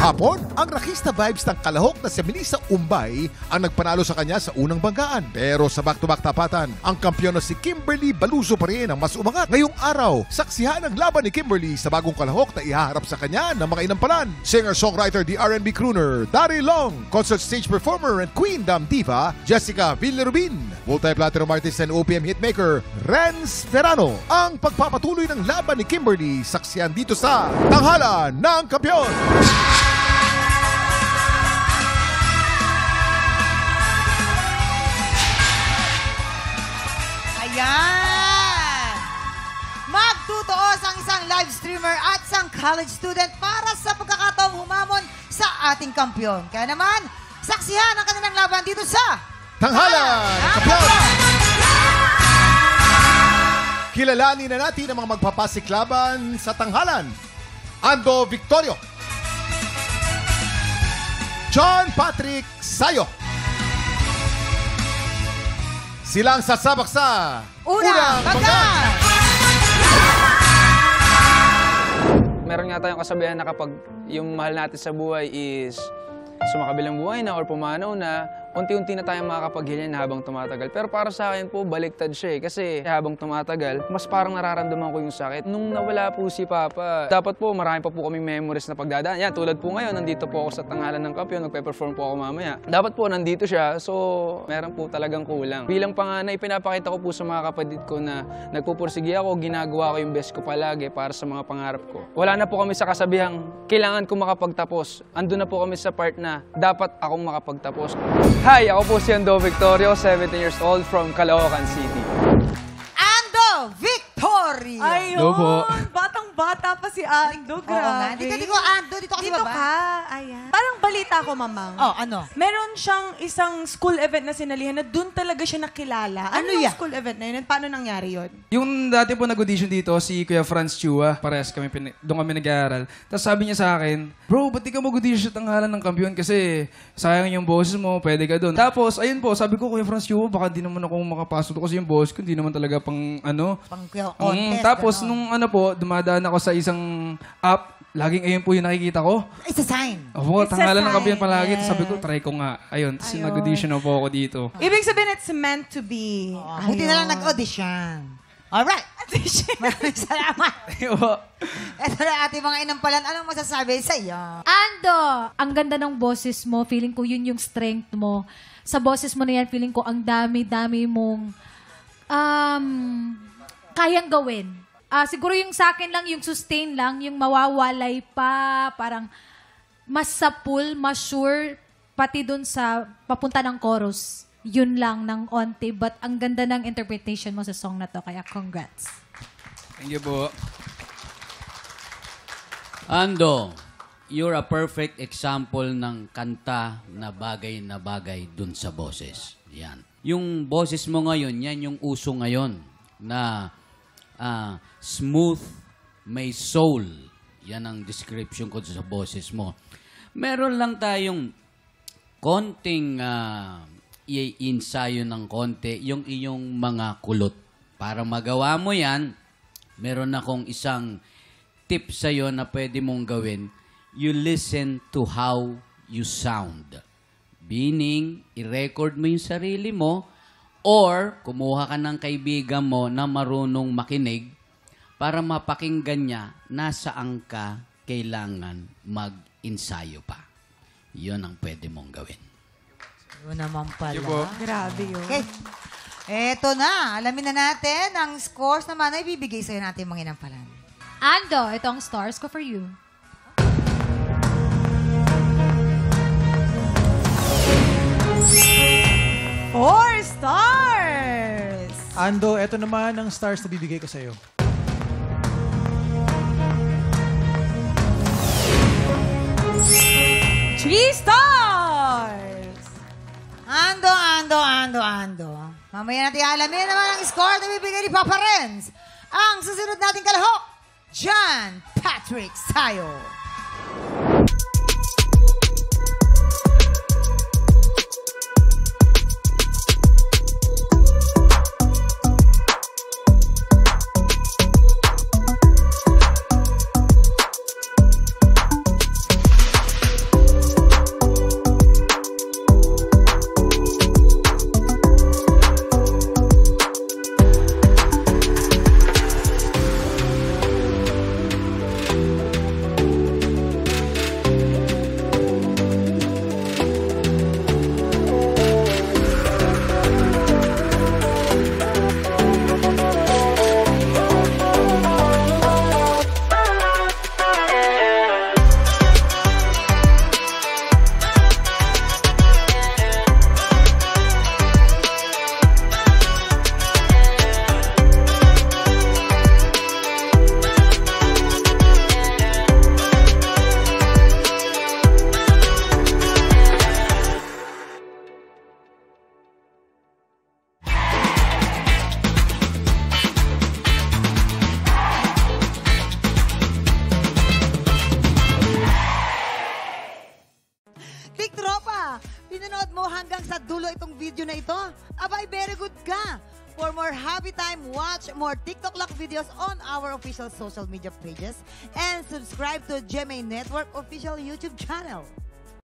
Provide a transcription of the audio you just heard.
Kahapon, ang rakista vibes ng kalahok na si Melissa Umbay ang nagpanalo sa kanya sa unang banggaan. Pero sa back-to-back tapatan, ang kampyon na si Kimberly Baluso pa rin ang mas umangat. Ngayong araw, saksihan ang laban ni Kimberly sa bagong kalahok na ihaharap sa kanya ng mga inampalan. Singer-songwriter, the R&B crooner, Dari Long, concert stage performer and Queen Dam Diva, Jessica Villarubin, multi-platinum artist and OPM hitmaker, Renz Ferrano. Ang pagpapatuloy ng laban ni Kimberly, saksihan dito sa Tanghalan ng Kampyon. Ayan! Magtutuos ang isang live streamer at isang college student para sa pagkakataong humamon sa ating kampyon. Kaya naman, saksihan ang kanilang laban dito sa Tanghalan ng Kampyon! Kilalanin na natin ang mga magpapasiklaban sa Tanghalan. Ando Victorio, John Patrick Sayo. Silang sasabak sa Unang Banggaan! Meron nga tayong kasabihan na kapag yung mahal natin sa buhay is sumakabilang buhay na or pumanaw na, unti-unti na tayong makakapaghilyan habang tumatagal. Pero para sa akin po, baliktad siya eh. Kasi habang tumatagal, mas parang nararamdaman ko yung sakit. Nung nawala po si Papa, dapat po marami pa po kaming memories na pagdadaan. Yan, tulad po ngayon, nandito po ako sa Tanghalan ng Kampyon, magpe-perform po ako mamaya. Dapat po nandito siya, so meron po talagang kulang. Bilang panganay, pinapakita ko po sa mga kapatid ko na nagpupursige ako, ginagawa ko yung best ko palagi para sa mga pangarap ko. Wala na po kami sa kasabihang kailangan ko makapagtapos. Andun na po kami sa part na dapat akong makapagtapos. Hi! Ako po si Ando Victorio, 17 years old from Caloocan City. Ando Victorio! Ayun! Batang-bata pa si Ando, grabe. Oo nga. Dito Ando, dito ka sa Dito baba. ka, ayan. Parang balita ko, Mamang. Oh, ano? Meron siyang isang school event na sinalihan na doon talaga siya nakilala. Ano yung yan? school event na yun? Paano nangyari yun? Yung dati po nag-audition dito, si Kuya Franz Chua, parehas kami, doon kami nag-aaral. Tapos sabi niya sa akin, bro, ba't di ka mag-audition sa Tanghalan ng Kampyon? Kasi sayang yung boses mo, pwede ka doon. Tapos, ayun po, sabi ko, Kuya Franz Chua, baka di naman ako makapasok doon kasi yung boss ko, hindi naman talaga pang ano. Pang contest. Tapos, ganon. nung ano po, dumadaan ako sa isang app, laging ayun po yung nakikita ko. It's a sign. Opo, It's a Tanghalan ng Kampyon sign, palagi. yes. Tapos sabi ko, try ko nga. Ayun, tapos Ayun. nag-audition na po ako dito. Ibig sabihin, it's meant to be. Buti na lang nag-audition. Alright. Maraming salamat. Ito na ating mga inampalan. Anong masasabi sa iyo? Ando, ang ganda ng boses mo. Feeling ko yun yung strength mo. Sa boses mo na yan, feeling ko ang dami-dami mong kayang gawin. Siguro yung sa akin lang, yung sustain lang, yung mawawalay pa, parang mas sapul, mas sure, pati dun sa papunta ng chorus. Yun lang ng onti. But ang ganda ng interpretation mo sa song na to. Kaya congrats. Thank you po. Ando, you're a perfect example ng kanta na bagay dun sa boses. Yan. Yung boses mo ngayon, yan yung uso ngayon na smooth, may soul. Yan ang description ko sa boses mo. Meron lang tayong konting i-ensayo ng konti yung iyong mga kulot. Para magawa mo yan, meron akong isang tip sa'yo na pwede mong gawin. You listen to how you sound. Meaning, i-record mo yung sarili mo or kumuha ka ng kaibigan mo na marunong makinig para mapakinggan niya nasaan ka kailangan mag-ensayo pa. Yun ang pwede mong gawin. Yun naman pala. Grabe yun. Okay. Eto na. Alamin na natin ang scores naman na ibibigay sa'yo natin mga inampalan. Ando, ito ang stars ko for you. Four stars! Ando, eto naman ang stars na bibigay ko sa'yo. Three stars! Ando. Mamaya natin alamin naman ang score na bibigay ni Papa Renz. Ang susunod nating kalahok, John Patrick Sayo. Pinanood mo hanggang sa dulo itong video na ito? Abay, very good ka! For more Happy Time, watch more TikTok Lock videos on our official social media pages and subscribe to GMA Network official YouTube channel.